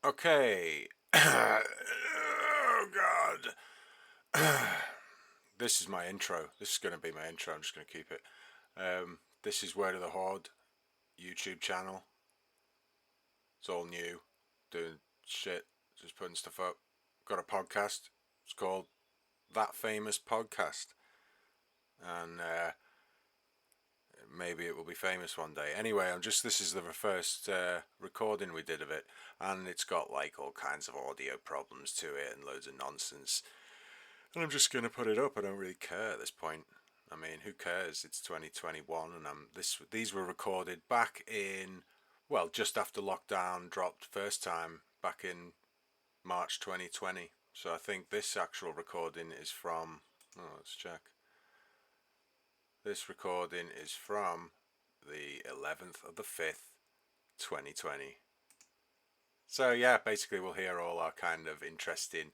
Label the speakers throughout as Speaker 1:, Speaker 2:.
Speaker 1: Okay. Oh, God. This is my intro. This is going to be my intro. I'm just going to keep it. This is Word of the Horde YouTube channel. It's all new. Doing shit. Just putting stuff up. Got a podcast. It's called That Famous Podcast. And maybe it will be famous one day. Anyway, this is the first recording we did of it, and it's got like all kinds of audio problems to it and loads of nonsense. And I'm just gonna put it up. I don't really care at this point. I mean, who cares? It's 2021, and these were recorded back in, well, just after lockdown dropped first time back in March 2020. So I think this actual recording is from. Let's check. This recording is from the 11th of the 5th, 2020. So yeah, basically we'll hear all our kind of interesting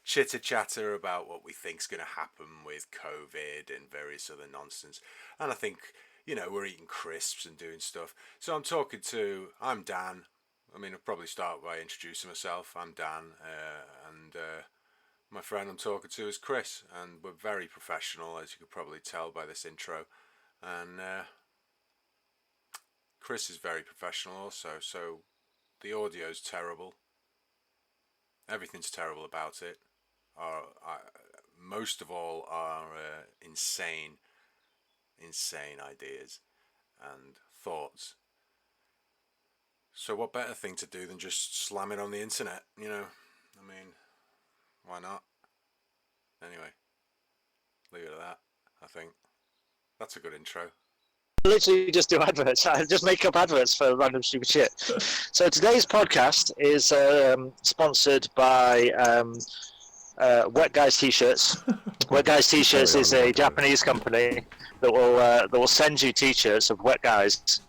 Speaker 1: chitter chatter about what we think's going to happen with COVID and various other nonsense. And I think, we're eating crisps and doing stuff. So I'm Dan. I mean, I'll probably start by introducing myself. I'm Dan, and my friend I'm talking to is Kriss, and we're very professional, as you could probably tell by this intro. And Kriss is very professional also, so the audio's terrible. Everything's terrible about it. Most of all are insane ideas and thoughts. So what better thing to do than just slam it on the internet, I mean, why not? Anyway, leave it at that, I think. That's a good intro.
Speaker 2: Literally just do adverts. I just make up adverts for random stupid shit. So today's podcast is sponsored by Wet Guys T-shirts. Wet Guys T-shirts is a Japanese company that will send you T-shirts of Wet Guys.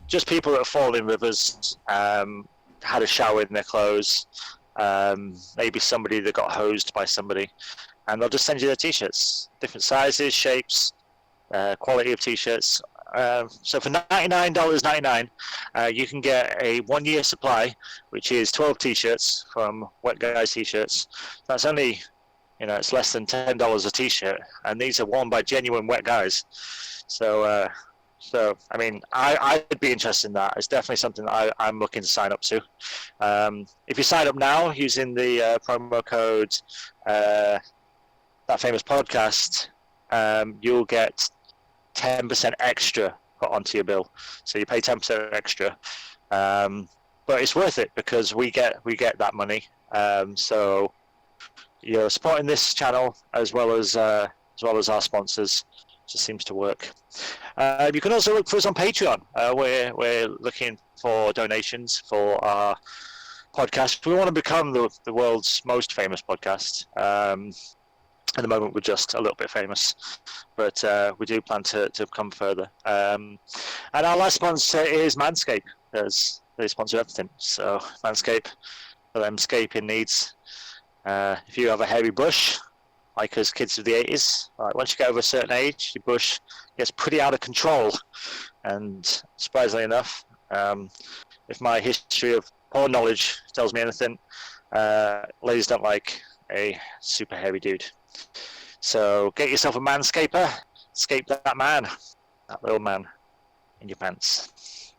Speaker 2: Just people that have fallen in rivers, had a shower in their clothes, maybe somebody that got hosed by somebody, and they'll just send you their T-shirts, different sizes, shapes, quality of T-shirts. So for $99.99, you can get a 1-year supply, which is 12 T-shirts from Wet Guys T-shirts. That's only, it's less than $10 a T-shirt, and these are worn by genuine Wet Guys. So I mean, I'd be interested in that. It's definitely something that I'm looking to sign up to. If you sign up now using the promo code That Famous Podcast, you'll get 10% extra put onto your bill. So you pay 10% extra, but it's worth it because we get that money. So you're supporting this channel as well as our sponsors. Just seems to work. You can also look for us on Patreon. We're looking for donations for our podcast. We want to become the world's most famous podcast. At the moment, we're just a little bit famous, but we do plan to come further. And our last sponsor is Manscaped, because they sponsor everything. So Manscaped, for them scaping needs. If you have a hairy bush, like us kids of the 80s, once you get over a certain age, your bush gets pretty out of control. And surprisingly enough, if my history of porn knowledge tells me anything, ladies don't like a super hairy dude. So get yourself a manscaper, scape that man, that little man in your pants.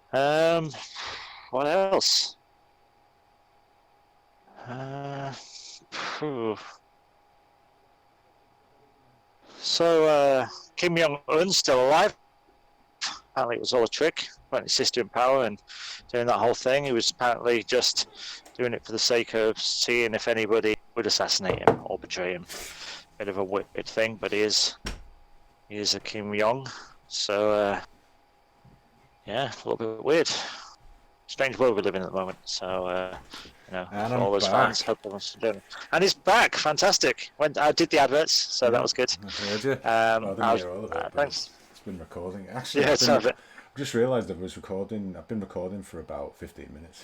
Speaker 2: What else? So Kim Jong-un's still alive. Apparently it was all a trick, putting his sister in power and doing that whole thing. He was apparently just doing it for the sake of seeing if anybody would assassinate him or betray him. Bit of a weird thing, but he is a Kim Jong. So yeah, a little bit weird. Strange world we live in at the moment. So
Speaker 1: and
Speaker 2: for all those fans, hope everyone's doing it. And he's back, fantastic. I did the adverts, so that was good.
Speaker 1: I heard you. I didn't hear all of it.
Speaker 2: Thanks.
Speaker 1: It's been recording. Actually,
Speaker 2: yeah,
Speaker 1: I just realised I've been recording for about 15 minutes.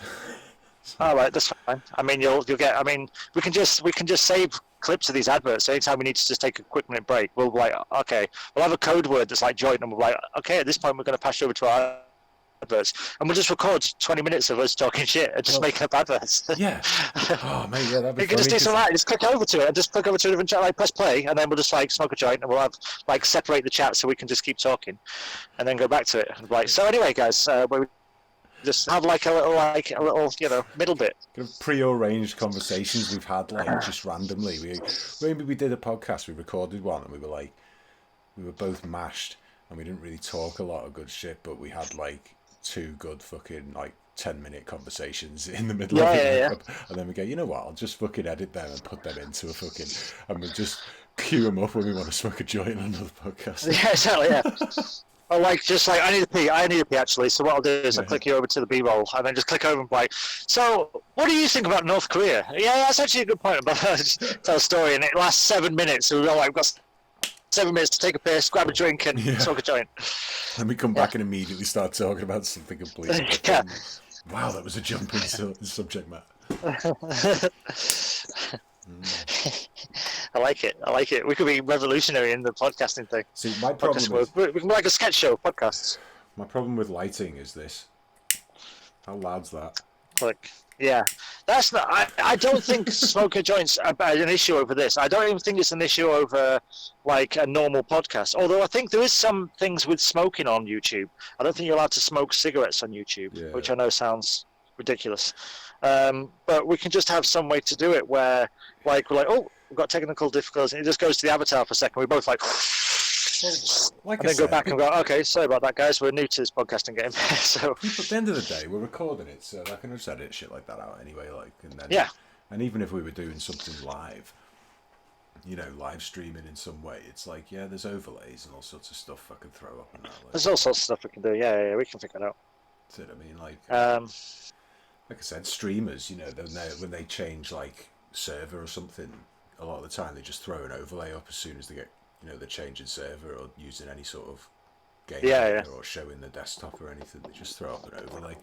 Speaker 2: All right, that's fine. I mean, you'll get. I mean, we can just save clips of these adverts. So anytime we need to just take a quick minute break, we'll have a code word that's like joint, and we'll okay, at this point we're going to pass you over to our adverts, and we'll just record 20 minutes of us talking shit and just making up adverts.
Speaker 1: Yeah. Oh, mate, yeah, that'd be
Speaker 2: You can
Speaker 1: funny.
Speaker 2: just do something like just click over to it and just click over to a different chat, like press play, and then we'll just like smoke a joint and we'll have like separate the chat so we can just keep talking and then go back to it. Like, so anyway, guys, we just have like a little, you know, middle bit.
Speaker 1: Kind of pre-arranged conversations we've had, like, just randomly. Maybe we did a podcast, we recorded one, and we were both mashed, and we didn't really talk a lot of good shit, but we had like 2 good fucking like 10-minute conversations in the middle of it.
Speaker 2: Yeah.
Speaker 1: And then we go, you know what, I'll just fucking edit them and put them into a fucking, and we'll just queue them up when we want to smoke a joint on another podcast.
Speaker 2: Yeah, exactly, yeah. Or like, just like, I need to pee actually, so what I'll do is I'll click you over to the B-roll, and then just click over and be like, so, what do you think about North Korea? Yeah, that's actually a good point about tell a story, and it lasts 7 minutes, so we've got 7 minutes to take a piss, grab a drink, and smoke a joint.
Speaker 1: Then we come back and immediately start talking about something completely different. Wow, that was a jumping subject matter.
Speaker 2: I like it. We could be revolutionary in the podcasting thing.
Speaker 1: See, my problem is,
Speaker 2: we can be like a sketch show podcasts.
Speaker 1: My problem with lighting is this. How loud's that?
Speaker 2: Like, yeah, that's not. I don't think smoker joints are an issue over this. I don't even think it's an issue over like a normal podcast. Although I think there is some things with smoking on YouTube. I don't think you're allowed to smoke cigarettes on YouTube, which I know sounds ridiculous. But we can just have some way to do it where, like, we're like, oh, we've got technical difficulties, and it just goes to the avatar for a second. We both like.
Speaker 1: Like
Speaker 2: and then go back and go, okay, sorry about that, guys. We're new to this podcasting game. So,
Speaker 1: at the end of the day, we're recording it, so I can just edit shit like that out anyway. Like, and then, and even if we were doing something live, you know, live streaming in some way, it's like, there's overlays and all sorts of stuff I can throw up and that. Like,
Speaker 2: there's all sorts of stuff we can do. Yeah, we can figure it out.
Speaker 1: That's it. I mean, like I said, streamers, you know, when they change like server or something, a lot of the time they just throw an overlay up as soon as they get. You know, they're changing server or using any sort of game or showing the desktop or anything. They just throw up an overlay.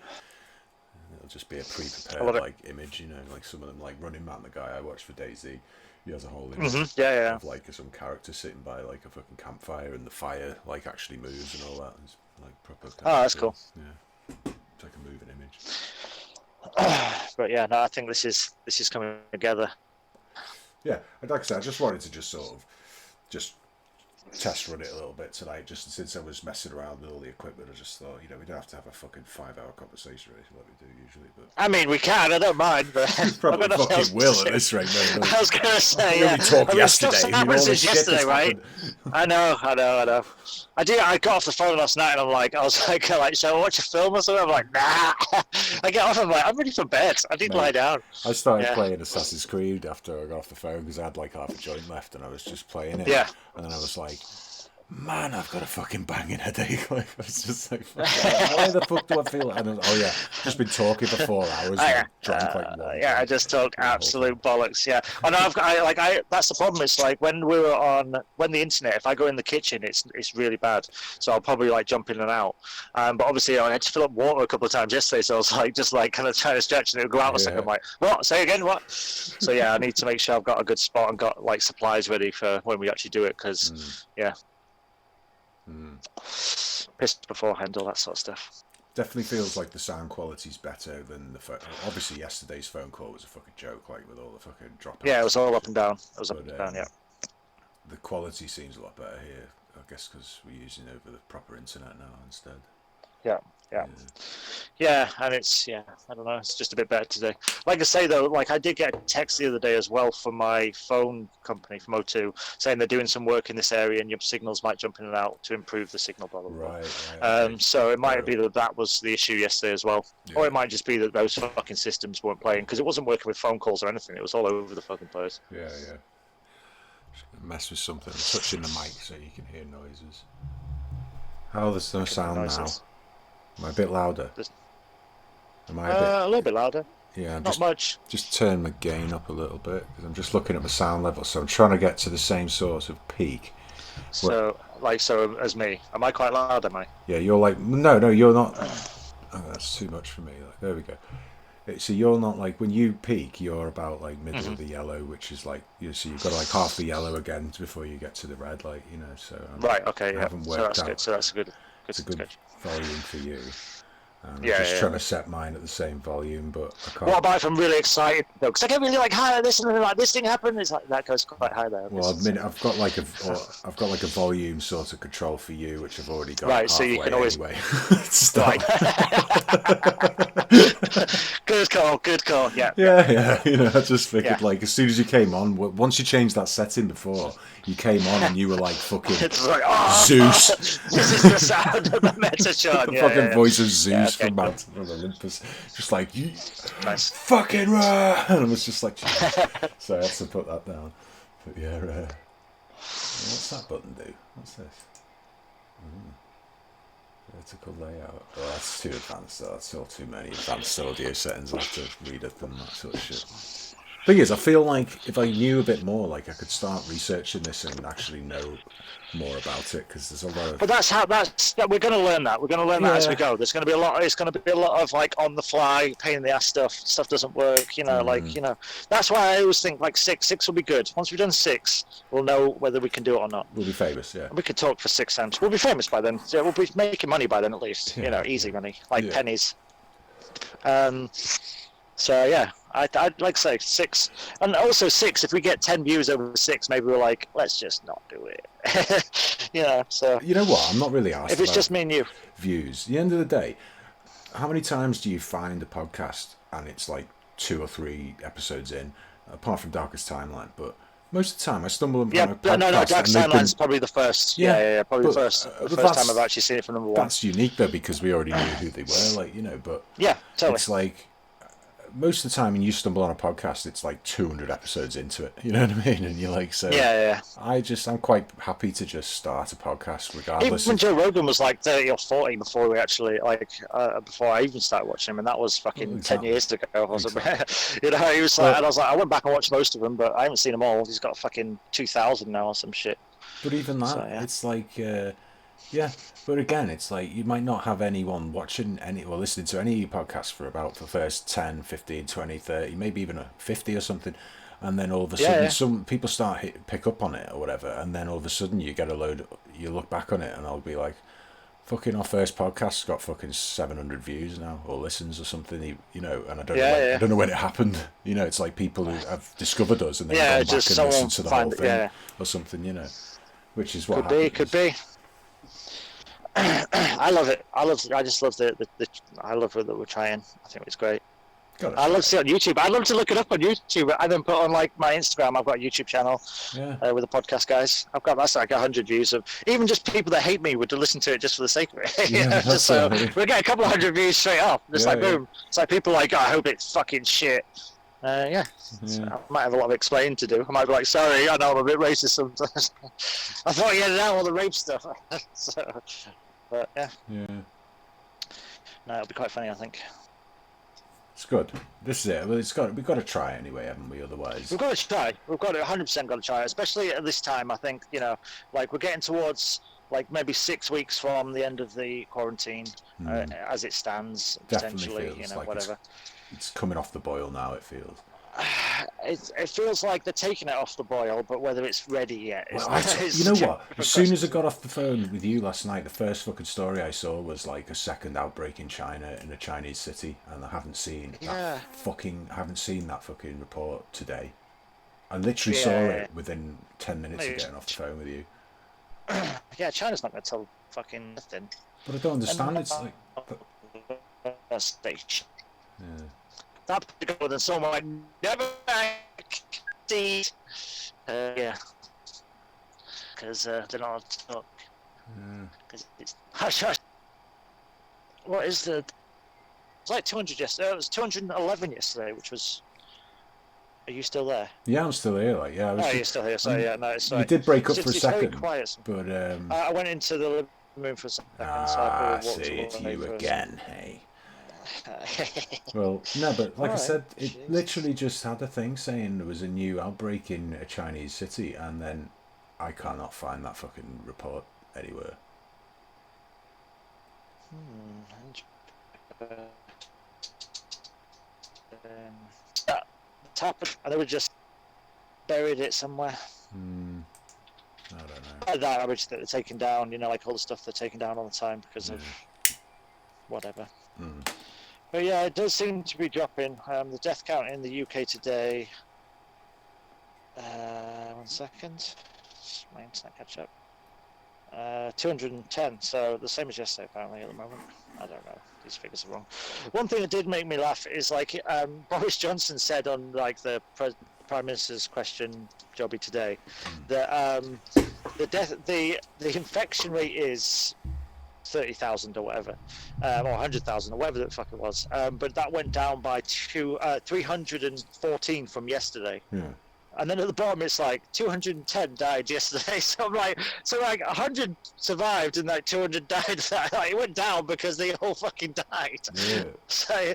Speaker 1: It'll just be a pre-prepared like image, you know, like some of them, like Running Man, the guy I watched for DayZ. He has a whole image of like some character sitting by like a fucking campfire, and the fire like actually moves and all that. It's like proper.
Speaker 2: That's cool.
Speaker 1: Yeah, it's like a moving image.
Speaker 2: But yeah, no, I think this is coming together.
Speaker 1: Yeah, like I said, I just wanted to just test run it a little bit tonight, just since I was messing around with all the equipment. I just thought, you know, we don't have to have a fucking 5-hour conversation or anything like we do usually, but
Speaker 2: I mean, we can, I don't mind, but
Speaker 1: probably fucking will at this rate, mate.
Speaker 2: I was gonna say,
Speaker 1: we talked yesterday.
Speaker 2: Yesterday, right? I know. I got off the phone last night and I was like, shall I watch a film or something? I'm like, nah. I get off and I'm like, I'm ready for bed. I need to lie down.
Speaker 1: I started playing Assassin's Creed after I got off the phone because I had like half a joint left and I was just playing it.
Speaker 2: Yeah.
Speaker 1: And then I was like, man, I've got a fucking banging headache. Like, I was just like, why the fuck do I feel like? Just been talking for 4 hours. Drank like one.
Speaker 2: I just talk absolute bollocks. Yeah, and that's the problem. It's like when the internet. If I go in the kitchen, it's really bad. So I'll probably like jump in and out. But obviously, I had to fill up water a couple of times yesterday. So I was like, just like kind of trying to stretch, and it would go out a second. I'm like, what? Say again, what? So yeah, I need to make sure I've got a good spot and got like supplies ready for when we actually do it. Because piss beforehand, all that sort of stuff.
Speaker 1: Definitely feels like the sound quality's better than the phone. Obviously, yesterday's phone call was a fucking joke, like with all the fucking dropping.
Speaker 2: Yeah, it was all up and down. It was up and down. Yeah.
Speaker 1: The quality seems a lot better here, I guess, because we're using over the proper internet now instead.
Speaker 2: Yeah, and it's I don't know, it's just a bit better today. Like I say though, like I did get a text the other day as well from my phone company from O2 saying they're doing some work in this area and your signals might jump in and out to improve the signal, blah blah blah. Right. So it might be that was the issue yesterday as well, or it might just be that those fucking systems weren't playing because it wasn't working with phone calls or anything. It was all over the fucking place.
Speaker 1: Yeah. Mess with something, touching the mic so you can hear noises. How does the sound now? Am I a bit louder? Am I
Speaker 2: a little bit louder?
Speaker 1: Yeah,
Speaker 2: not much.
Speaker 1: Just turn my gain up a little bit because I'm just looking at my sound level, so I'm trying to get to the same sort of peak.
Speaker 2: So as me, am I quite loud? Am I?
Speaker 1: Yeah, you're like no, you're not. Oh, that's too much for me. Like, there we go. So you're not like when you peak, you're about like middle of the yellow, which is like so you've got like half the yellow again before you get to the red, like So
Speaker 2: right, okay,
Speaker 1: I haven't worked
Speaker 2: so that's
Speaker 1: out.
Speaker 2: good. So that's a good.
Speaker 1: It's a good volume for you. And I'm
Speaker 2: Yeah,
Speaker 1: just
Speaker 2: yeah.
Speaker 1: trying to set mine at the same volume, but I can't.
Speaker 2: What about if I'm really excited? No, because I get really like high. This and like this thing happened. It's like that goes quite high there.
Speaker 1: Well, admit I've got like a volume sort of control for you, which I've already got
Speaker 2: Right, so you can
Speaker 1: halfway
Speaker 2: always
Speaker 1: anyway.
Speaker 2: right.
Speaker 1: Start.
Speaker 2: Good call. Good call. Yeah, yeah,
Speaker 1: Yeah. I just
Speaker 2: yeah.
Speaker 1: figured like as soon as you came on, once you changed that setting before, you came on and you were like fucking
Speaker 2: It's like, oh,
Speaker 1: Zeus.
Speaker 2: this is the sound of the Metatron.
Speaker 1: The
Speaker 2: Yeah,
Speaker 1: fucking
Speaker 2: yeah,
Speaker 1: voice of
Speaker 2: yeah.
Speaker 1: Zeus
Speaker 2: Okay,
Speaker 1: from
Speaker 2: cool.
Speaker 1: Mount Olympus, just like you,
Speaker 2: Nice.
Speaker 1: fucking rah! And I was just like, Jesus. So I had to put that down. But yeah, what's that button do? What's this? Vertical layout. Oh, that's too advanced. Though. That's all too many advanced audio settings. I have to read up and that sort of shit. Thing is, I feel like if I knew a bit more, like I could start researching this and actually know more about it because there's a lot of.
Speaker 2: But we're going to learn that. We're going to learn that as we go. There's going to be a lot. It's going to be a lot of like on the fly, pain in the ass stuff. Stuff doesn't work. That's why I always think like six will be good. Once we've done 6, we'll know whether we can do it or not.
Speaker 1: We'll be famous, yeah.
Speaker 2: We could talk for 6 cents. We'll be famous by then. Yeah, we'll be making money by then at least.
Speaker 1: Yeah,
Speaker 2: easy money, like pennies. So yeah, I'd like to say 6, and also 6. If we get 10 views over 6, maybe we're like, let's just not do it. So
Speaker 1: you know what? I'm not really asked.
Speaker 2: If it's just me and you,
Speaker 1: views. At the end of the day, how many times do you find a podcast and it's like 2 or 3 episodes in, apart from Darkest Timeline? But most of the time, I stumble upon a podcast.
Speaker 2: No, Darkest Timeline's probably the first. Yeah, probably the first. The first time I've actually seen it from number 1.
Speaker 1: That's unique though because we already knew who they were, But
Speaker 2: yeah, totally.
Speaker 1: It's like. Most of the time when you stumble on a podcast, it's like 200 episodes into it. You know what I mean? And you're like, so
Speaker 2: yeah.
Speaker 1: I'm quite happy to just start a podcast regardless.
Speaker 2: Even Joe Rogan was like 30 or 40 before we actually before I even started watching him, and that was fucking 10 years ago. He was like, and I was like, I went back and watched most of them, but I haven't seen them all. He's got fucking 2,000 now or some shit.
Speaker 1: But even that, it's like. Yeah, but again, it's like you might not have anyone watching or listening to any podcasts for about the first 10, 15, 20, 30, maybe even 50 or something. And then all of a sudden, some people pick up on it or whatever. And then all of a sudden you get you look back on it and I'll be like, fucking our first podcast's got fucking 700 views now or listens or something, and I don't know when it happened. It's like people who have discovered us and then gone back and listened to the whole thing or something, which is what
Speaker 2: could be. I love it. I just love I love that we're trying. I think it's great. I love to see it on YouTube. I love to look it up on YouTube. I then put on like my Instagram. I've got a YouTube channel with the podcast guys. That's like 100 views of even just people that hate me would listen to it just for the sake of it. So we get a couple of 100 views straight off. Just boom. It's like people like, I hope it's fucking shit. So I might have a lot of explaining to do. I might be like, sorry, I know I'm a bit racist sometimes. I thought you edited out all the rape stuff. But yeah. No, it'll be quite funny, I think.
Speaker 1: It's good. This is it. Well, we've got to try anyway, haven't we? Otherwise,
Speaker 2: we've got to try. We've got to 100% got to try, especially at this time. I think like we're getting towards like maybe 6 weeks from the end of the quarantine, as it stands.
Speaker 1: Definitely
Speaker 2: potentially,
Speaker 1: like
Speaker 2: whatever.
Speaker 1: It's coming off the boil now. It feels.
Speaker 2: It feels like they're taking it off the boil, but whether it's ready yet is.
Speaker 1: You know what? As soon as I got off the phone with you last night, the first fucking story I saw was like a second outbreak in China in a Chinese city, and I haven't seen that fucking report today. I literally saw it within 10 minutes of getting off the phone with you.
Speaker 2: Yeah, China's not going to tell fucking nothing.
Speaker 1: But I don't understand. It's like
Speaker 2: stage. That go than someone I never see. Because they're not allowed to talk. Because it's hush hush. What is the? It's like 200 yesterday. It was 211 yesterday, which was. Are you still there?
Speaker 1: Yeah, I'm still here.
Speaker 2: You're still here. So it's
Speaker 1: you did break up for a second.
Speaker 2: Very quiet.
Speaker 1: But
Speaker 2: I went into the living room for a second.
Speaker 1: See it to you again, hey. Well, no, but like I said, it literally just had a thing saying there was a new outbreak in a Chinese city, and then I cannot find that fucking report anywhere.
Speaker 2: That happened, and they would just buried it somewhere.
Speaker 1: I don't know.
Speaker 2: That average that they're taking down, like all the stuff they're taking down all the time because of whatever. But yeah, it does seem to be dropping. The death count in the UK today. 1 second. Just my internet catch up. 210, so the same as yesterday apparently at the moment. I don't know, these figures are wrong. One thing that did make me laugh is like Boris Johnson said on like the Prime Minister's question jobby today that the infection rate is 30,000 or whatever, or 100,000 or whatever the fuck it was, but that went down by 314 from yesterday.
Speaker 1: Yeah.
Speaker 2: And then at the bottom it's like 210 died yesterday. So I'm like, 100 survived and like 200 died. Like, it went down because they all fucking died.
Speaker 1: Yeah.
Speaker 2: So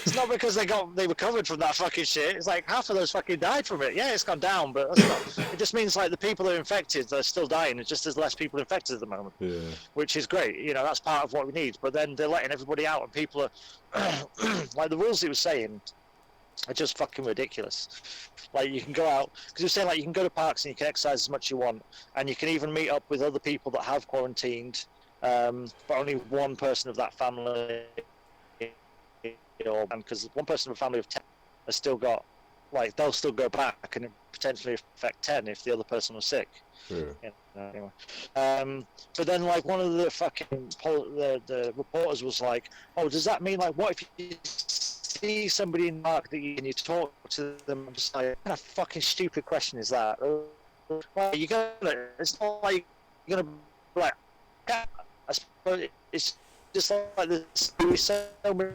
Speaker 2: it's not because they recovered from that fucking shit. It's like half of those fucking died from it. Yeah, it's gone down, but that's not, it just means like the people that are infected, they're still dying. It's just there's less people infected at the moment, which is great. You know, that's part of what we need. But then they're letting everybody out, and people are like the rules he was saying are just fucking ridiculous. Like you can go out because you're saying like you can go to parks and you can exercise as much as you want, and you can even meet up with other people that have quarantined, but only one person of that family, or because one person of a family of 10 has still got, like they'll still go back and potentially affect 10 if the other person was sick.
Speaker 1: Yeah.
Speaker 2: Anyway, but then like one of the fucking the reporters was like, "Oh, does that mean like what if you see somebody in the park that and you talk to them?" I'm just like, what kind of fucking stupid question is that? Well, you're gonna, it's not like you're gonna like. I suppose it's just like there's so many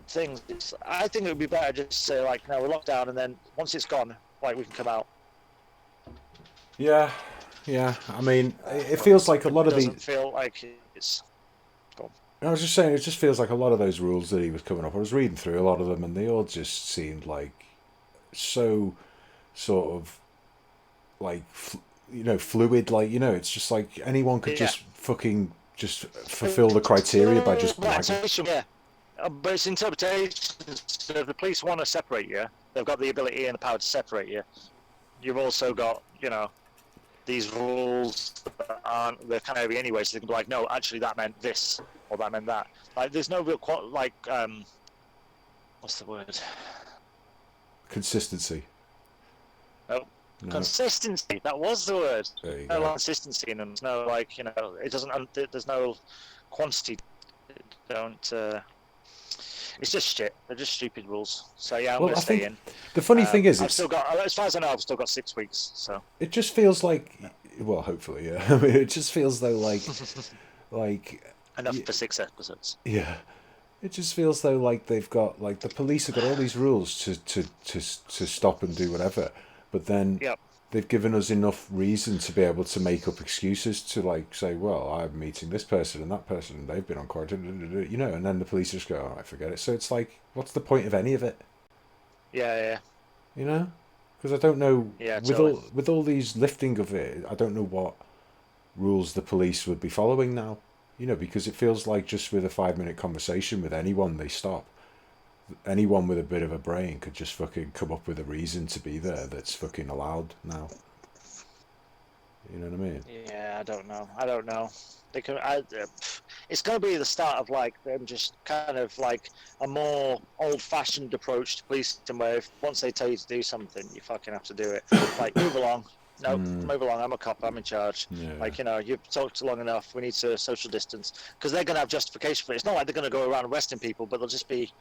Speaker 2: things. I think it would be better just to say like, no, we're locked down, and then once it's gone, like we can come out.
Speaker 1: Yeah. I mean, it feels like a lot of
Speaker 2: doesn't feel like it's gone.
Speaker 1: I was just saying, it just feels like a lot of those rules that he was coming up. I was reading through a lot of them, and they all just seemed like so sort of like fluid. Like it's just like anyone could just fucking just fulfill the criteria by just bragging.
Speaker 2: Yeah, but it's interpretation. So if the police want to separate you, they've got the ability and the power to separate you. You've also got these rules that aren't they're kind of heavy anyway, so they can be like, no, actually that meant this or that meant that. Like there's no real what's the word?
Speaker 1: Consistency.
Speaker 2: Oh, no. Consistency. That was the word.
Speaker 1: No
Speaker 2: consistency in them. No, like it doesn't. There's no quantity. Don't. It's just shit. They're just stupid rules. So yeah, I'm gonna stay in.
Speaker 1: The funny thing is,
Speaker 2: I've still got, as far as I know, I've still got 6 weeks. So
Speaker 1: it just feels like, well, hopefully, yeah. I mean, it just feels though like
Speaker 2: enough for 6 episodes.
Speaker 1: Yeah, it just feels though like they've got like the police have got all these rules to stop and do whatever, but then they've given us enough reason to be able to make up excuses to like say, well, I'm meeting this person and that person and they've been on quarantine, and then the police just go, all right, forget it. So it's like, what's the point of any of it?
Speaker 2: Yeah.
Speaker 1: Because I don't know,
Speaker 2: totally.
Speaker 1: with all these lifting of it, I don't know what rules the police would be following now, because it feels like just with a 5-minute conversation with anyone, they stop. Anyone with a bit of a brain could just fucking come up with a reason to be there that's fucking allowed now. You know what I mean?
Speaker 2: Yeah, I don't know. They can. It's going to be the start of like them just kind of like a more old-fashioned approach to policing, where if once they tell you to do something, you fucking have to do it. Like move along. No, move along. I'm a cop. I'm in charge. Yeah. Like you've talked long enough. We need to social distance, because they're going to have justification for it. It's not like they're going to go around arresting people, but they'll just be.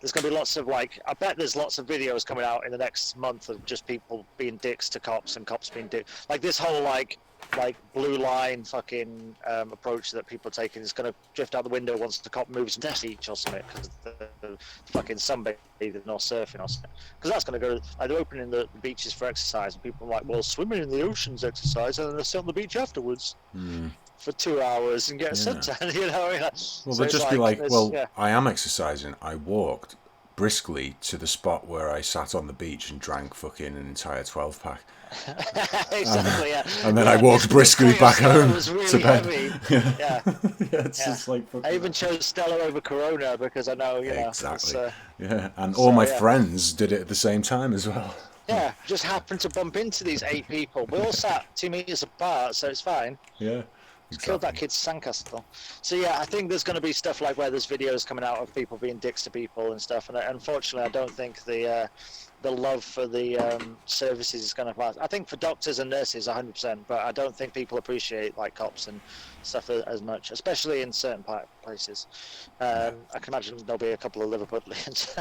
Speaker 2: There's going to be lots of I bet there's lots of videos coming out in the next month of just people being dicks to cops and cops being dicks. Like this whole like blue line fucking approach that people are taking is going to drift out the window once the cop moves to the beach or something, because the fucking sunbathing or surfing or something. Because that's going to go, like they're opening the beaches for exercise, and people are like, well, swimming in the ocean's exercise, and then they sit on the beach afterwards. For 2 hours and get a suntan,
Speaker 1: Well,
Speaker 2: so
Speaker 1: they'll just be like, well, I am exercising. I walked briskly to the spot where I sat on the beach and drank fucking an entire 12-pack.
Speaker 2: Exactly, yeah.
Speaker 1: And then I walked briskly back home to bed.
Speaker 2: Yeah.
Speaker 1: It's just like.
Speaker 2: I even chose Stella over Corona because I know,
Speaker 1: exactly. And all my friends did it at the same time as well.
Speaker 2: Yeah, just happened to bump into these 8 people. We all sat 2 meters apart, so it's fine.
Speaker 1: Yeah.
Speaker 2: Killed that kid's sandcastle. So yeah, I think there's going to be stuff like where there's videos coming out of people being dicks to people and stuff. And unfortunately, I don't think the love for the services is going to pass. I think for doctors and nurses, 100%, but I don't think people appreciate like cops and stuff as much, especially in certain places. I can imagine there'll be a couple of Liverpudlians.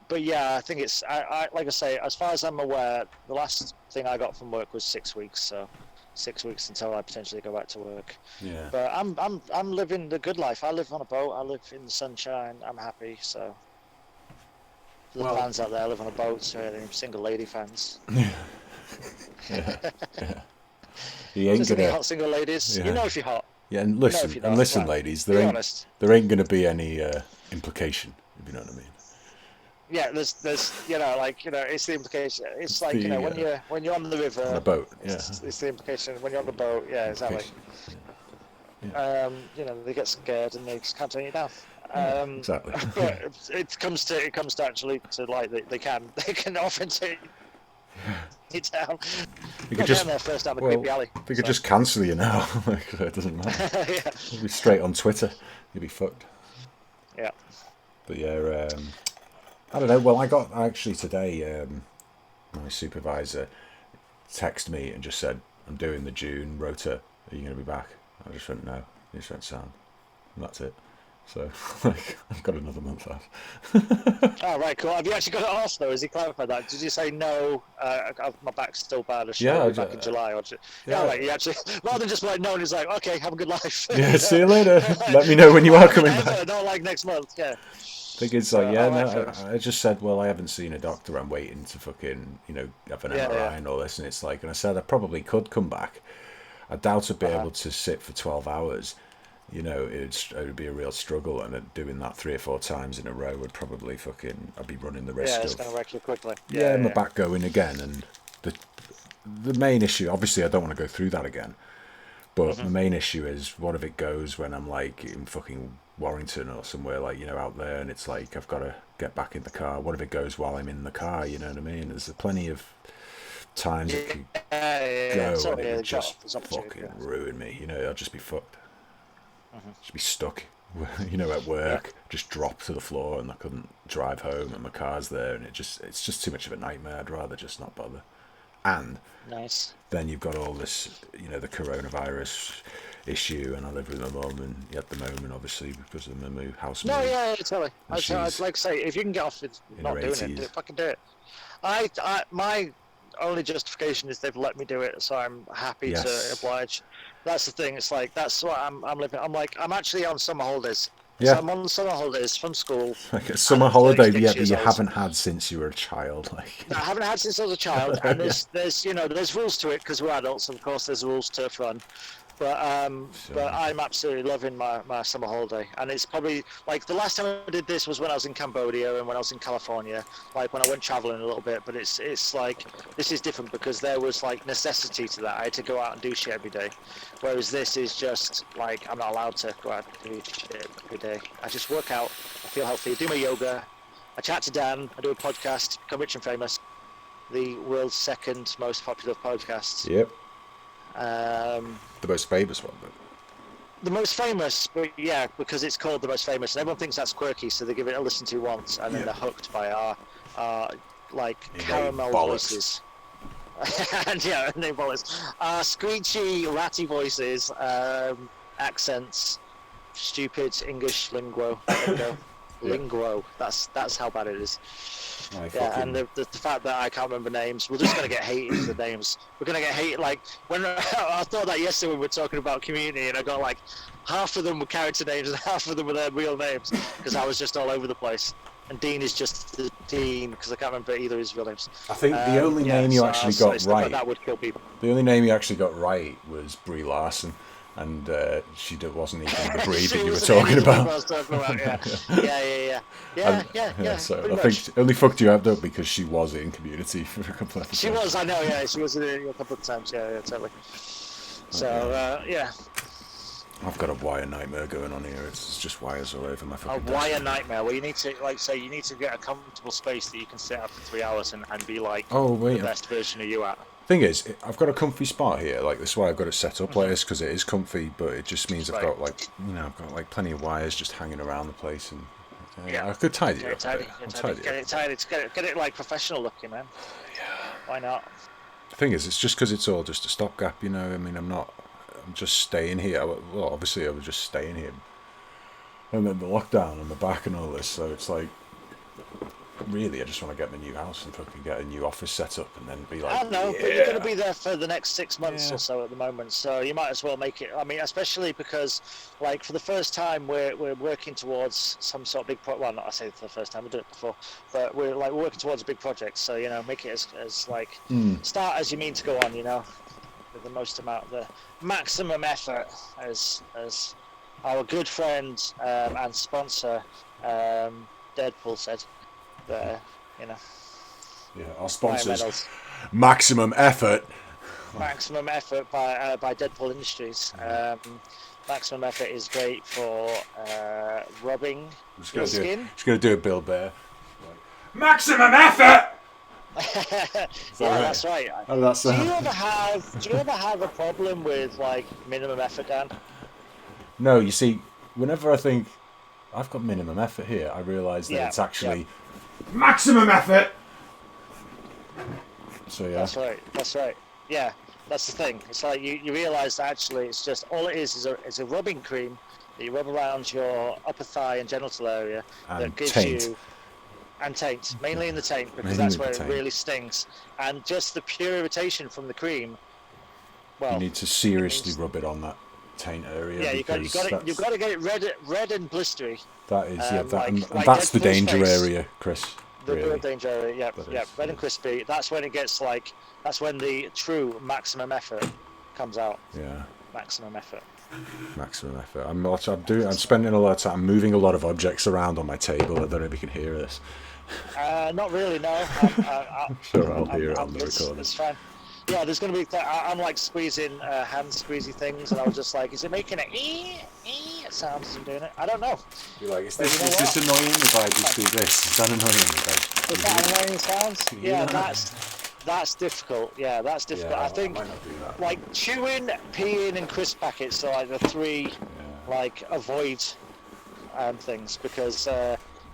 Speaker 2: But yeah, I think it's I like I say, as far as I'm aware, the last thing I got from work was 6 weeks. So 6 weeks until I potentially go back to work.
Speaker 1: Yeah.
Speaker 2: But I'm living the good life. I live on a boat. I live in the sunshine. I'm happy. So for the fans out there, I live on a boat. So single lady fans.
Speaker 1: Yeah. You ain't
Speaker 2: Just
Speaker 1: gonna
Speaker 2: any hot single ladies.
Speaker 1: Yeah.
Speaker 2: You know if you're hot.
Speaker 1: Yeah, and listen,
Speaker 2: you know if you're not.
Speaker 1: ladies,
Speaker 2: Be
Speaker 1: there
Speaker 2: honest.
Speaker 1: ain't gonna be any implication, if you know what I mean.
Speaker 2: Yeah, there's it's the implication. It's like when you're on the river
Speaker 1: on a boat. Yeah,
Speaker 2: it's the implication when you're on the boat. Yeah, exactly.
Speaker 1: Yeah.
Speaker 2: They get scared and they just can't turn you down.
Speaker 1: Exactly.
Speaker 2: But it comes to actually to like they can often take you down.
Speaker 1: You could just
Speaker 2: there first down the creepy alley.
Speaker 1: They could just cancel you now. Like, it doesn't matter.
Speaker 2: Yeah.
Speaker 1: You'll be straight on Twitter. You'll be fucked.
Speaker 2: Yeah.
Speaker 1: But yeah, I don't know. Well, I got actually today. My supervisor texted me and just said, "I'm doing the June rota. Are you going to be back?" I just went, "No." He just went, "Sound." And that's it. So, like, I've got another month off.
Speaker 2: Oh, right, cool. Have you actually got it off, though? Has he clarified that? Did you say, no, my back's still bad, I should be back in July? Or right, he actually, rather than just like, no, and he's like, okay, have a good life.
Speaker 1: Yeah, see you later. Let me know when you are coming back.
Speaker 2: Not like next month, yeah.
Speaker 1: I think it's like, I just said, well, I haven't seen a doctor. I'm waiting to fucking, have an MRI and all this. And it's like, and I said I probably could come back. I doubt I'd be able to sit for 12 hours. It would be a real struggle, and doing that 3 or 4 times in a row would probably I'd be running the risk
Speaker 2: it's going to wreck you quickly.
Speaker 1: My back going again, and the main issue, obviously I don't want to go through that again, but the main issue is, what if it goes when I'm like in fucking Warrington or somewhere like, out there, and it's like I've got to get back in the car. What if it goes while I'm in the car, you know what I mean? There's plenty of times it could go and it would just fucking ruin me, I'd just be fucked. Just be stuck, at work, just drop to the floor, and I couldn't drive home, and my car's there, and it's just too much of a nightmare. I'd rather just not bother. And then you've got all this, the coronavirus issue, and I live with my mum, and at the moment, obviously, because of my house move.
Speaker 2: No, yeah, totally. I'd like to say, if you can get off with not doing it, fucking do it. My only justification is they've let me do it, so I'm happy to oblige. That's the thing. It's like, that's what I'm living. I'm actually on summer holidays.
Speaker 1: Yeah.
Speaker 2: So I'm on summer holidays from school.
Speaker 1: Like a summer holiday, that you haven't had since you were a child. Like,
Speaker 2: I haven't had since I was a child, and there's rules to it because we're adults. Of course, there's rules to fun. But I'm absolutely loving my summer holiday, and it's probably like the last time I did this was when I was in Cambodia and when I was in California, like when I went traveling a little bit. But it's like, this is different because there was like necessity to that. I had to go out and do shit every day, whereas this is just like I'm not allowed to go out and do shit every day. I just work out, I feel healthy, I do my yoga, I chat to Dan, I do a podcast, Become Rich and Famous, the world's second most popular podcast.
Speaker 1: Yep. The most famous one, but
Speaker 2: the most famous, but yeah, because it's called the most famous, and everyone thinks that's quirky, so they give it a listen to once, and then they're hooked by our like caramel voices, and they voice, our screechy, ratty voices, accents, stupid English lingo. That's how bad it is. And the fact that I can't remember names, we're just going to get hated for the names. We're going to get hated, like, when I thought that yesterday when we were talking about Community, and I got like, half of them were character names and half of them were their real names, because I was just all over the place. And Dean is just the Dean, because I can't remember either of his real names.
Speaker 1: I think the only name you actually got right,
Speaker 2: like that would kill people.
Speaker 1: The only name you actually got right was Brie Larson. And she wasn't even the Brie that you were talking about. Yeah. So I think she only fucked you up though because she was in Community for a couple of episodes.
Speaker 2: She was, I know, yeah. She was in it a couple of times, yeah, totally. So, yeah.
Speaker 1: I've got a wire nightmare going on here. It's just wires all over my fucking desk.
Speaker 2: A wire nightmare. Well, you need to, like, say, you need to get a comfortable space that you can sit up for 3 hours and be like the best version of you at.
Speaker 1: Thing is, I've got a comfy spot here. Like, this is why I've got it set up like this, because it is comfy, but it just means I've got like, I've got like plenty of wires just hanging around the place, and I could tidy it up a bit.
Speaker 2: Get it tidy. Get it like professional looking, man.
Speaker 1: Yeah.
Speaker 2: Why not?
Speaker 1: The thing is, it's just because it's all just a stopgap, I mean, I'm just staying here. Well, obviously I was just staying here, and then the lockdown and the back and all this, so it's like, really, I just want to get my new house and fucking get a new office set up and then be like,
Speaker 2: I don't know, but you're going to be there for the next 6 months or so at the moment, so you might as well make it. I mean, especially because, like, for the first time, we're working towards some sort of big project. Well, not I say for the first time, we've done it before, but we're working towards a big project. So make it as like start as you mean to go on. With the the maximum effort, as our good friend and sponsor Deadpool said.
Speaker 1: Yeah, our sponsors, Maximum Effort.
Speaker 2: Maximum Effort by Deadpool Industries. Maximum Effort is great for rubbing your skin.
Speaker 1: Just gonna do a Bill Bear. Maximum Effort.
Speaker 2: That's right.
Speaker 1: Oh, that's
Speaker 2: do you ever have a problem with like minimum effort, Dan?
Speaker 1: No, you see, whenever I think I've got minimum effort here, I realise that it's actually maximum effort. So yeah.
Speaker 2: That's right. Yeah, that's the thing. It's like you realise that actually it's just all it is a rubbing cream that you rub around your upper thigh and genital area
Speaker 1: and
Speaker 2: that gives
Speaker 1: taint.
Speaker 2: you and taint, mainly in the taint, because that's where it really stings. And just the pure irritation from the cream. Well,
Speaker 1: you need to seriously rub it on that taint area.
Speaker 2: Yeah, you've got to get it red and blistery.
Speaker 1: That is, and that's the danger area, Chris.
Speaker 2: The real danger area, red and crispy. That's when it gets that's when the true maximum effort comes out.
Speaker 1: Yeah.
Speaker 2: Maximum effort.
Speaker 1: Maximum effort. I'm spending a lot of time moving a lot of objects around on my table. I don't know if you can hear this.
Speaker 2: Not really, no.
Speaker 1: I'm sure I'll hear it on the recording.
Speaker 2: It's fine. Yeah, there's going to be. I'm like squeezing hand squeezy things, and I was just like, is it making an sound as I'm doing it? I don't know.
Speaker 1: You're like, is this annoying if I just do this? Is that annoying?
Speaker 2: Is that annoying sounds? Yeah, that's difficult. Yeah, that's difficult.
Speaker 1: Yeah,
Speaker 2: I think like chewing, peeing, and crisp packets are like the three like avoid things because.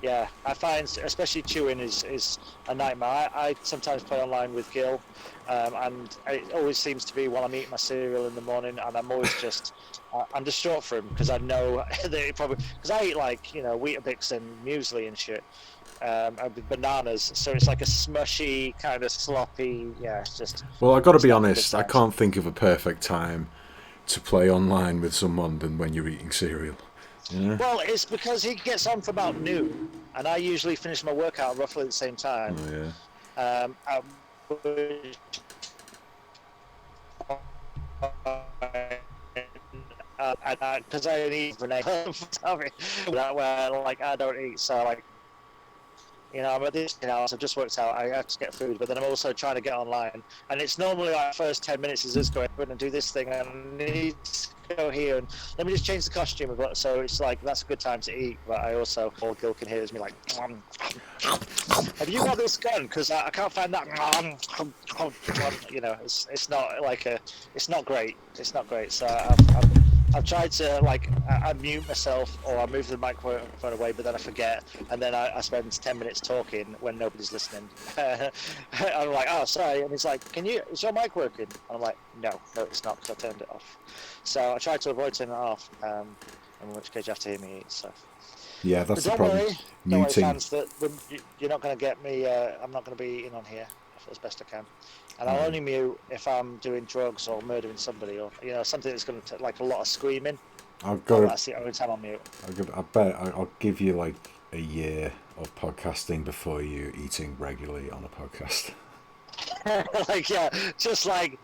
Speaker 2: I find especially chewing is a nightmare. I sometimes play online with Gil, and it always seems to be while I'm eating my cereal in the morning, and I'm always just I'm distraught for him because I know that it probably because I eat like Weetabix and muesli and shit, and with bananas, so it's like a smushy kind of sloppy. Yeah, it's just.
Speaker 1: Well, I got to be honest. I can't think of a perfect time to play online with someone than when you're eating cereal. Yeah.
Speaker 2: Well, it's because he gets on for about noon, and I usually finish my workout roughly at the same time.
Speaker 1: Oh,
Speaker 2: yeah. Because I only eat Renee, that where like I don't eat, so like I'm at this so I've just worked out I have to get food, but then I'm also trying to get online, and it's normally like first 10 minutes is just going and do this thing, and I need to go here and let me just change the costume, so it's like that's a good time to eat, but I also all Gil can hear is me like have you got this gun, because I can't find that it's not like it's not great, so I've tried to I mute myself or I move the microphone away, but then I forget, and then I spend 10 minutes talking when nobody's listening. I'm like, oh sorry, and he's like, is your mic working? And I'm like, no it's not, because I turned it off. So I try to avoid turning it off, in which case you have to hear me eat. So
Speaker 1: yeah, that's the problem.
Speaker 2: Don't worry, fans, that you're not going to get me. I'm not going to be eating on here as best I can. And I'll only mute if I'm doing drugs or murdering somebody, or something that's going to take like a lot of screaming. That's the only time I'll mute.
Speaker 1: I bet I'll give you like a year of podcasting before you eating regularly on a podcast.
Speaker 2: Just like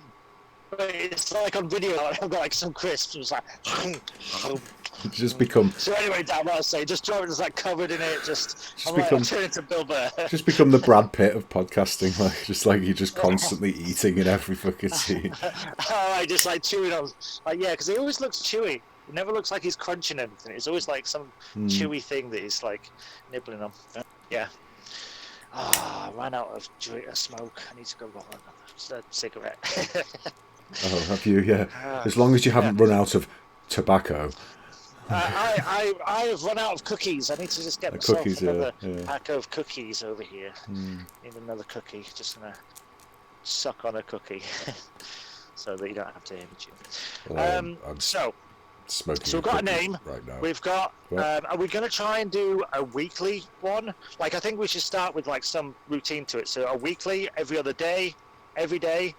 Speaker 2: it's like on video. I've got like some crisps. It's like.
Speaker 1: Just become.
Speaker 2: So anyway, Dan, what I was saying, just Joe is like covered in it. I'm turning into Bill Burr.
Speaker 1: Just become the Brad Pitt of podcasting, you're just constantly eating in every fucking scene.
Speaker 2: Just like chewing on, because he always looks chewy. It never looks like he's crunching anything. It's always like some chewy thing that he's like nibbling on. Yeah. I ran out of smoke. I need to go roll a cigarette.
Speaker 3: Oh, have you? Yeah.
Speaker 2: Ah,
Speaker 3: As long as you
Speaker 2: yeah.
Speaker 3: haven't run out of tobacco.
Speaker 2: I have run out of cookies. I need to just get myself
Speaker 3: Cookies,
Speaker 2: another
Speaker 3: yeah.
Speaker 2: pack of cookies over here. Need another cookie. Just gonna suck on a cookie, so that you don't have to hear me chew.
Speaker 3: Well, I'm
Speaker 2: So
Speaker 3: smoking
Speaker 2: we've got a
Speaker 3: cookie
Speaker 2: name.
Speaker 3: right now.
Speaker 2: We've got.
Speaker 3: What?
Speaker 2: Are we gonna try and do a weekly one? Like, I think we should start with like some routine to it. So a weekly, every other day, every day.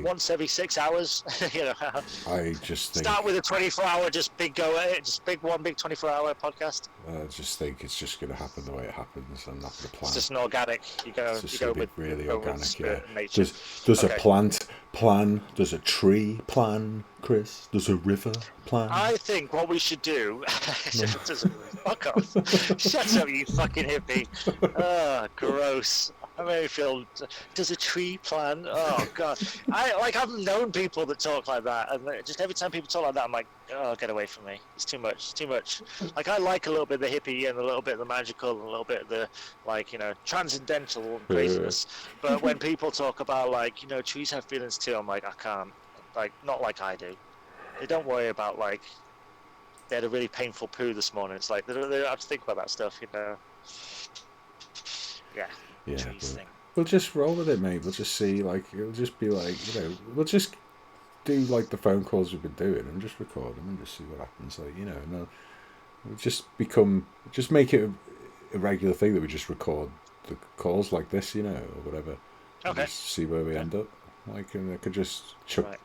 Speaker 2: Once every 6 hours, you know.
Speaker 3: I just think.
Speaker 2: Start with a 24-hour, just big go at it, just one big 24-hour podcast.
Speaker 3: I just think it's just going to happen the way it happens. I'm not going to plan.
Speaker 2: It's just an organic. You go with
Speaker 3: really
Speaker 2: organic.
Speaker 3: organic, yeah.
Speaker 2: Nature.
Speaker 3: Does okay. A plant plan? Does a tree plan, Chris? Does a river plan?
Speaker 2: I think what we should do. Fuck off! Shut up, you fucking hippie! Oh, gross. I really feel. Does a tree plan? Oh god! I've known people that talk like that, and just every time people talk like that, I'm like, oh, get away from me! It's too much. It's too much. Like, I like a little bit of the hippie and a little bit of the magical and a little bit of the, like, transcendental and craziness. But when people talk about, like, trees have feelings too, I'm like, I can't. Like, not like I do. They don't worry about, like, they had a really painful poo this morning. It's like they don't have to think about that stuff, Yeah. Thing.
Speaker 3: We'll just roll with it, mate. We'll just see, like, it'll just be like, we'll just do like the phone calls we've been doing and just record them and just see what happens. Like, and we'll just make it a regular thing that we just record the calls like this, or whatever.
Speaker 2: Okay.
Speaker 3: Just see where we end up. Like, and I could just chuck.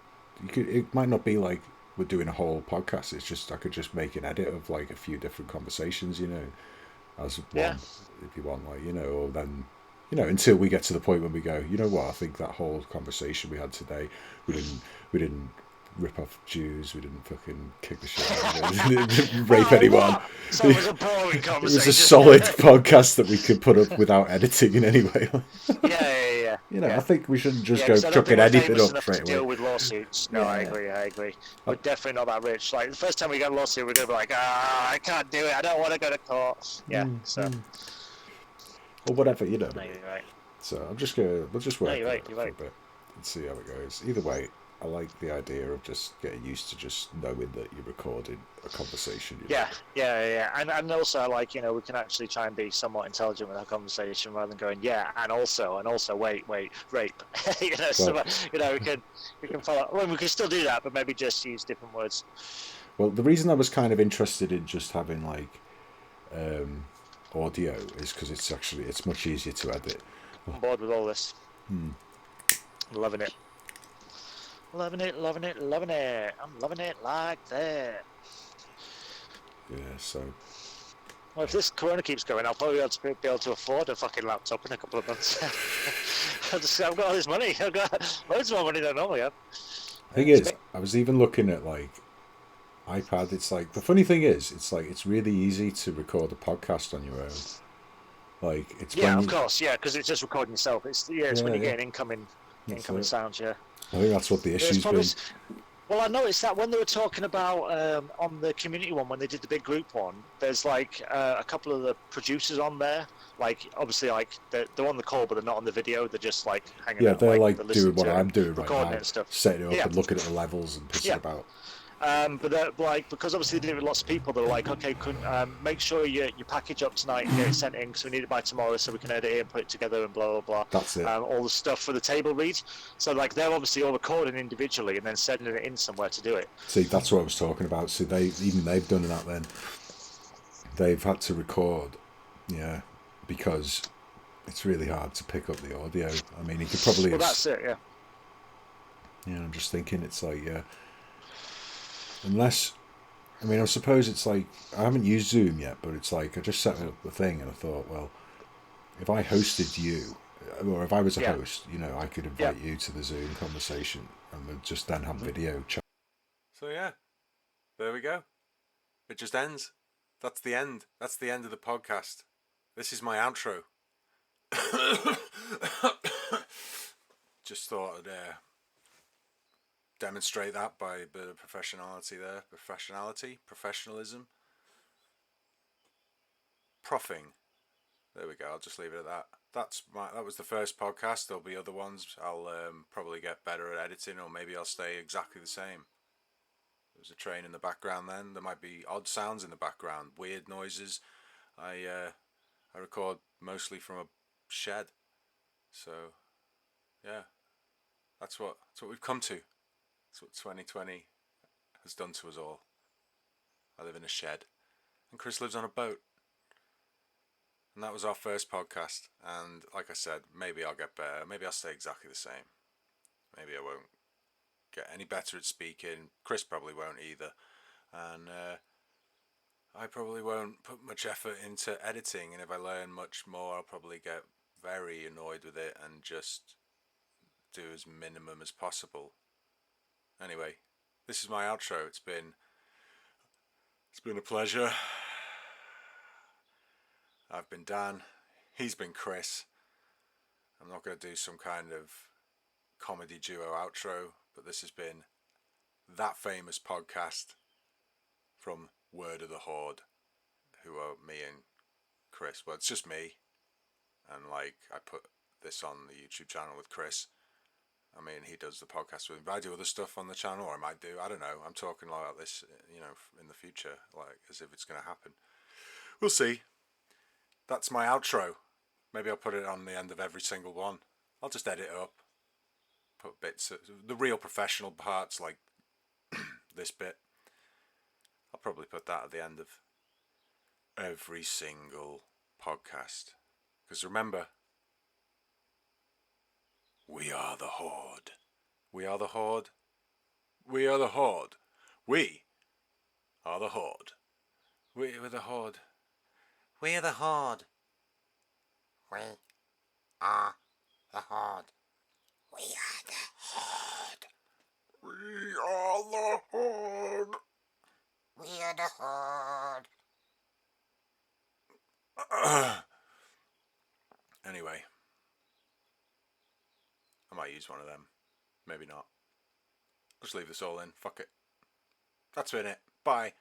Speaker 3: It might not be like we're doing a whole podcast. It's just I could just make an edit of like a few different conversations, as one, if you want, like, or then. Until we get to the point when we go, you know what? I think that whole conversation we had today, we didn't rip off Jews, we didn't fucking kick the shit out of them, didn't rape anyone.
Speaker 2: So it was a boring conversation.
Speaker 3: It was a solid podcast that we could put up without editing in any way.
Speaker 2: Yeah.
Speaker 3: I think we shouldn't just go chucking anything up straight away.
Speaker 2: To deal with lawsuits. No, I agree. We're definitely not that rich. Like, the first time we get a lawsuit, we're gonna be like, I can't do it. I don't want to go to court. Yeah.
Speaker 3: Or whatever,
Speaker 2: No, you're right.
Speaker 3: So we'll just work on it for a bit and see how it goes. Either way, I like the idea of just getting used to just knowing that you're recording a conversation.
Speaker 2: Yeah. And also, like, we can actually try and be somewhat intelligent with our conversation rather than going, and also, wait, rape. We can follow. Well, we can still do that, but maybe just use different words.
Speaker 3: Well, the reason I was kind of interested in just having like audio is because it's much easier to edit.
Speaker 2: I'm bored with all this. Loving it. I'm loving it like that.
Speaker 3: Yeah, so.
Speaker 2: Well, if this corona keeps going, I'll probably be able to afford a fucking laptop in a couple of months. I've got all this money. I've got loads more money than I normally have.
Speaker 3: Thing is, I was even looking at like iPad. It's like, the funny thing is, it's like it's really easy to record a podcast on your own. Like, it's
Speaker 2: of course, because it's just recording yourself. It's when you get incoming sounds. Yeah,
Speaker 3: I think that's what the issue's been.
Speaker 2: Well, I noticed that when they were talking about on the community one, when they did the big group one, there's like a couple of the producers on there. Like, obviously, like they're on the call, but they're not on the video. They're just like hanging out.
Speaker 3: Yeah, they're like doing what I'm doing right now,
Speaker 2: and stuff.
Speaker 3: setting it up and looking at the levels and pissing about.
Speaker 2: But like, because obviously they did it with lots of people, they're like, okay, make sure you package up tonight and get it sent in because we need it by tomorrow so we can edit it and put it together and blah blah blah.
Speaker 3: That's it.
Speaker 2: All the stuff for the table read. So like, they're obviously all recording individually and then sending it in somewhere to do it.
Speaker 3: See, that's what I was talking about. See, they've done that then. They've had to record, because it's really hard to pick up the audio. I mean, you could probably.
Speaker 2: Well, that's it. Yeah.
Speaker 3: Yeah, I'm just thinking it's like Unless, I mean, I suppose it's like, I haven't used Zoom yet, but it's like, I just set up the thing and I thought, well, if I hosted you, or if I was a host, I could invite you to the Zoom conversation and we'd just then have video chat.
Speaker 1: So there we go. It just ends. That's the end. That's the end of the podcast. This is my outro. Just thought I'd demonstrate that by a bit of professionalism. Proffing. There we go, I'll just leave it at that. that was the first podcast. There'll be other ones. I'll probably get better at editing, or maybe I'll stay exactly the same. There's a train in the background. Then there might be odd sounds in the background, weird noises. I record mostly from a shed, so yeah, that's what we've come to. That's what 2020 has done to us all. I live in a shed, and Kriss lives on a boat. And that was our first podcast. And like I said, maybe I'll get better. Maybe I'll stay exactly the same. Maybe I won't get any better at speaking. Kriss probably won't either. And I probably won't put much effort into editing. And if I learn much more, I'll probably get very annoyed with it and just do as minimum as possible. Anyway, this is my outro. It's been a pleasure. I've been Dan. He's been Kriss. I'm not going to do some kind of comedy duo outro, but this has been that famous podcast from Word of the Horde, who are me and Kriss. Well, it's just me, and like I put this on the YouTube channel with Kriss. I mean, he does the podcast with me. But I do other stuff on the channel, or I might do. I don't know. I'm talking about this, in the future, like as if it's going to happen. We'll see. That's my outro. Maybe I'll put it on the end of every single one. I'll just edit it up. Put bits of the real professional parts, like this bit. I'll probably put that at the end of every single podcast. Because remember, we are the Horde. We are the Horde. We are the Horde. We are the Horde. We're the Horde. We're the Horde. We are the Horde. We are the Horde. We are the Horde. We are the Horde. Anyway, I might use one of them. Maybe not. Just leave this all in. Fuck it. That's been it. Bye.